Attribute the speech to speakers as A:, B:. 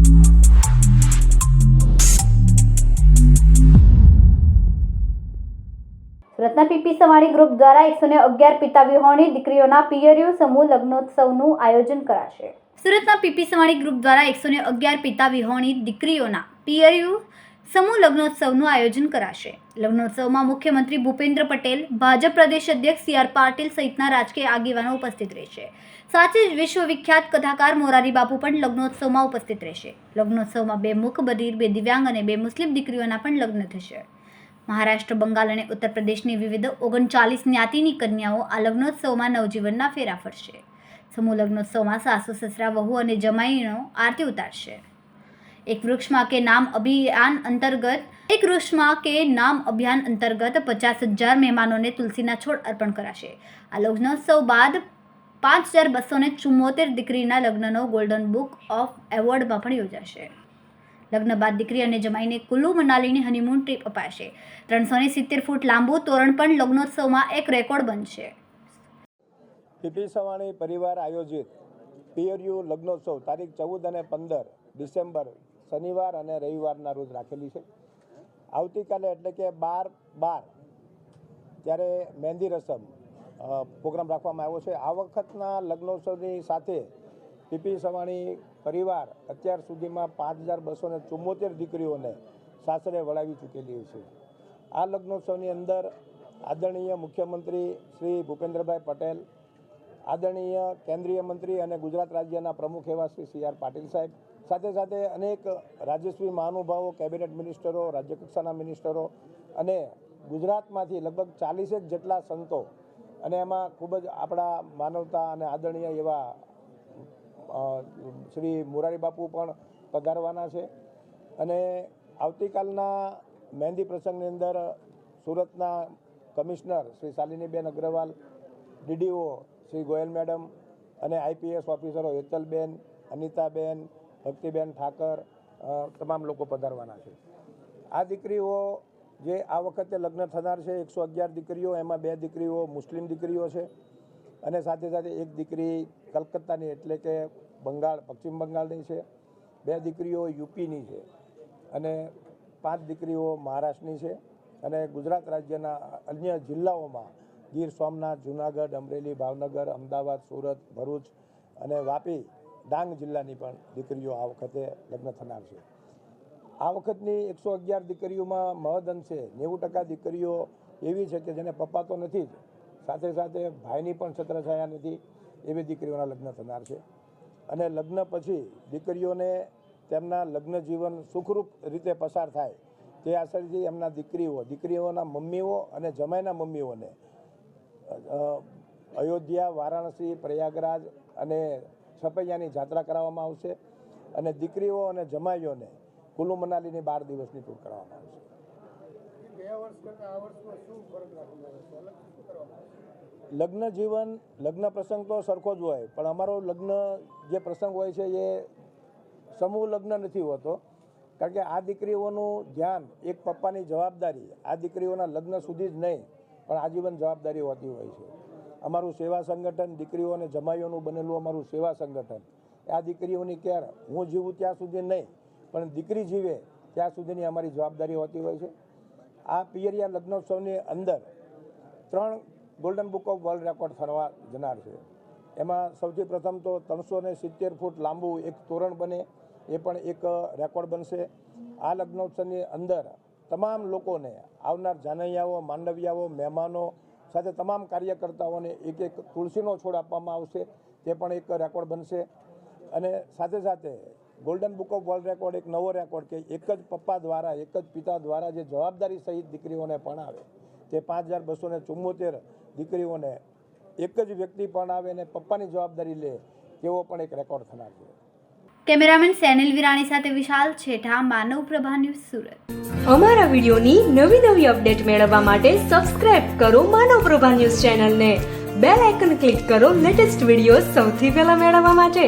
A: સુરતના PP Savani group દ્વારા 111 પિતા વિહોણી દીકરીઓના પિયરિયું સમૂહ લગ્નોત્સવનું આયોજન કરાશે। સુરતના પીપી સવાણી ગ્રુપ દ્વારા 111 પિતા વિહોણી દીકરીઓના પિયરિયું સમૂહ લગ્નોત્સવનું આયોજન કરાશે। લગ્નોત્સવમાં મુખ્યમંત્રી ભૂપેન્દ્ર પટેલ, ભાજપ પ્રદેશ અધ્યક્ષ CR પાટીલ સહિતના રાજકીય આગેવાનો ઉપસ્થિત રહેશે। સાથે જ વિશ્વવિખ્યાત કથાકાર મોરારી બાપુ પણ લગ્નોત્સવમાં ઉપસ્થિત રહેશે। લગ્નોત્સવમાં 2 મૂક બધિર, 2 દિવ્યાંગ અને 2 મુસ્લિમ દીકરીઓના પણ લગ્ન થશે। મહારાષ્ટ્ર, બંગાળ અને ઉત્તર પ્રદેશની વિવિધ 39 જ્ઞાતિની કન્યાઓ આ લગ્નોત્સવમાં નવજીવનના ફેરા ફરશે। સમૂહ લગ્નોત્સવમાં સાસુ, સસરા, વહુ અને જમાઈનો આરતી ઉતારશે। एक वृक्ष माँ के नाम अभियान अंतर्गत 50,000 मेहमानों ने तुलसीना छोड़ अर्पण कराशे। आ लग्नोत्सव बाद 5,274 दीकरीना लग्ननो गोल्डन बुक ऑफ एवॉर्ड में पण योजाशे। लग्न बाद दीकरी अने जमाईने कुल्लू मनालीनी हनीमून ट्रीप अपाशे। 370 फूट लांबू तोरण पण लग्नोत्सव में एक रेकॉर्ड बनशे।
B: पीपी सवाणी परिवार आयोजित पियरिયું લગ્નોત્સવ તારીખ 14 અને 15 ડિસેમ્બર શનિવાર અને રવિવારના રોજ રાખેલી છે। આવતીકાલે એટલે કે 12/12 ત્યારે મહેંદી રસમ પ્રોગ્રામ રાખવામાં આવ્યો છે। આ વખતના લગ્નોત્સવની સાથે પીપી સવાણી પરિવાર અત્યાર સુધીમાં 5,274 દીકરીઓને સાસરે વળાવી ચૂકેલી છે। આ લગ્નોત્સવની અંદર આદરણીય મુખ્યમંત્રી શ્રી ભૂપેન્દ્રભાઈ પટેલ, આદરણીય કેન્દ્રીય મંત્રી અને ગુજરાત રાજ્યના પ્રમુખ એવા શ્રી CR પાટીલ સાહેબ, સાથે સાથે અનેક રાજ્યશ્રી મહાનુભાવો, કેબિનેટ મિનિસ્ટરો, રાજ્યકક્ષાના મિનિસ્ટરો અને ગુજરાતમાંથી લગભગ 40 જેટલા સંતો અને એમાં ખૂબ જ આપણા માનવતા અને આદરણીય એવા શ્રી મોરારી બાપુ પણ પધારવાના છે। અને આવતીકાલના મહેંદી પ્રસંગની અંદર સુરતના commissioner Shri શાલિનીબેન Agarwal, DDO Shri Goyal madam અને IPS ઓફિસરો હેતલબેન, અનિતાબેન, ભક્તિબેન ઠાકર તમામ લોકો પધારવાના છે। આ દીકરીઓ જે આ વખતે લગ્ન થનાર છે 111 દીકરીઓ, એમાં 2 દીકરીઓ મુસ્લિમ દીકરીઓ છે અને સાથે સાથે એક દીકરી કલકત્તાની એટલે કે બંગાળ, પશ્ચિમ બંગાળની છે, 2 દીકરીઓ UPની છે અને 5 દીકરીઓ મહારાષ્ટ્રની છે અને ગુજરાત રાજ્યના અન્ય જિલ્લાઓમાં ગીર સોમનાથ, જૂનાગઢ, અમરેલી, ભાવનગર, અમદાવાદ, સુરત, ભરૂચ અને વાપી, ડાંગ જિલ્લાની પણ દીકરીઓ આ વખતે લગ્ન થનાર છે। આ વખતની 111 દીકરીઓમાં મહદઅંશે 90% દીકરીઓ એવી છે કે જેને પપ્પા તો નથી જ, સાથે સાથે ભાઈની પણ છત્રછાયા નથી, એવી દીકરીઓના લગ્ન થનાર છે। અને લગ્ન પછી દીકરીઓને તેમના લગ્ન જીવન સુખરૂપ રીતે પસાર થાય તે આશયથી એમના દીકરીઓના મમ્મીઓ અને જમાઈના મમ્મીઓને અયોધ્યા, વારાણસી, પ્રયાગરાજ અને છપૈયાની જાત્રા કરાવવામાં આવશે અને દીકરીઓ અને જમાઈઓને કુલ્લુ મનાલીની 12 દિવસની ટૂર કરાવવામાં આવશે। લગ્ન જીવન, લગ્ન પ્રસંગ તો સરખો જ હોય, પણ અમારો લગ્ન જે પ્રસંગ હોય છે એ સમૂહ લગ્ન નથી હોતો, કારણ કે આ દીકરીઓનું ધ્યાન, એક પપ્પાની જવાબદારી આ દીકરીઓના લગ્ન સુધી જ નહીં પણ આજીવન જવાબદારી હોતી હોય છે। અમારું સેવા સંગઠન, દીકરીઓ અને જમાઈઓનું બનેલું અમારું સેવા સંગઠન, આ દીકરીઓની કેર હું જીવું ત્યાં સુધી નહીં પણ દીકરી જીવે ત્યાં સુધીની અમારી જવાબદારી હોતી હોય છે। આ પિયરિયા લગ્નોત્સવની અંદર 3 golden book of world record થવા જનાર છે। એમાં સૌથી પ્રથમ તો 370 ફૂટ લાંબુ એક તોરણ બને, એ પણ એક રેકોર્ડ બનશે। આ લગ્નોત્સવની અંદર તમામ લોકોને, આવનાર જાનૈયાઓ, માંડવિયાઓ, મહેમાનો સાથે તમામ કાર્યકર્તાઓને એક તુલસીનો છોડ આપવામાં આવશે, તે પણ એક રેકોર્ડ બનશે। અને સાથે સાથે golden book of world record એક નવો રેકોર્ડ કે એક જ પપ્પા દ્વારા, એક જ પિતા દ્વારા જે જવાબદારી સહિત દીકરીઓને ભણાવે તે 5,274 દીકરીઓને એક જ વ્યક્તિ ભણાવે અને પપ્પાની જવાબદારી લે તેવો પણ એક રેકોર્ડ થનાર છે।
A: કેમેરામેન સેનિલ વિરાણી સાથે વિશાલ છેઠા, માનવ પ્રભા ન્યૂઝ, સુરત।
C: અમારા વિડિયોની નવી અપડેટ મેળવવા માટે સબસ્ક્રાઇબ કરો માનવ પ્રભા ન્યૂઝ ચેનલને, બેલ આઇકન ક્લિક કરો લેટેસ્ટ વિડિયો સૌથી પહેલા મેળવવા માટે।